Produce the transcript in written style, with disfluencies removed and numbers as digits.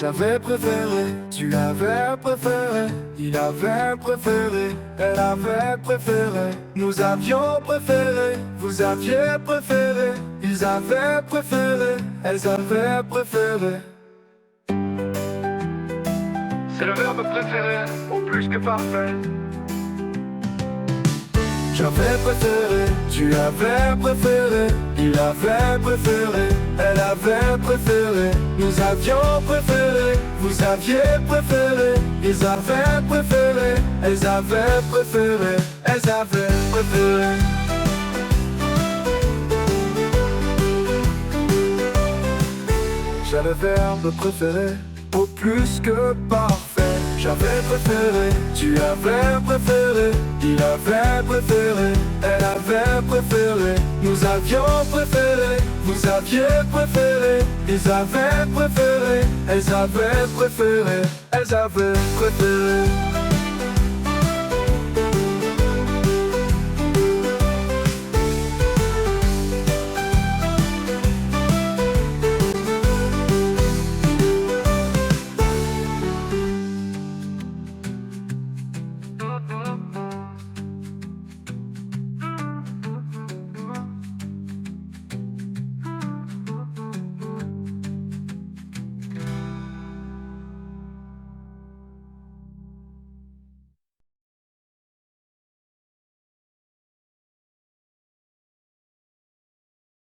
J'avais préféré, tu avais préféré, il avait préféré, elle avait préféré, nous avions préféré, vous aviez préféré, ils avaient préféré, elles avaient préféré. C'est le verbe préféré, au plus que parfait. J'avais préféré, tu avais préféré, il avait préféré, elle avait préféré, nous avions préféré, vous aviez préféré, ils avaient préféré, elles avaient préféré, elles avaient préféré. J'ai le verbe préféré, au plus que parfait. J'avais préféré, tu avais préféré, il avait préféré, elle avait préféré, nous avions préféré, vous aviez préféré, ils avaient préféré, elles avaient préféré, elles avaient préféré.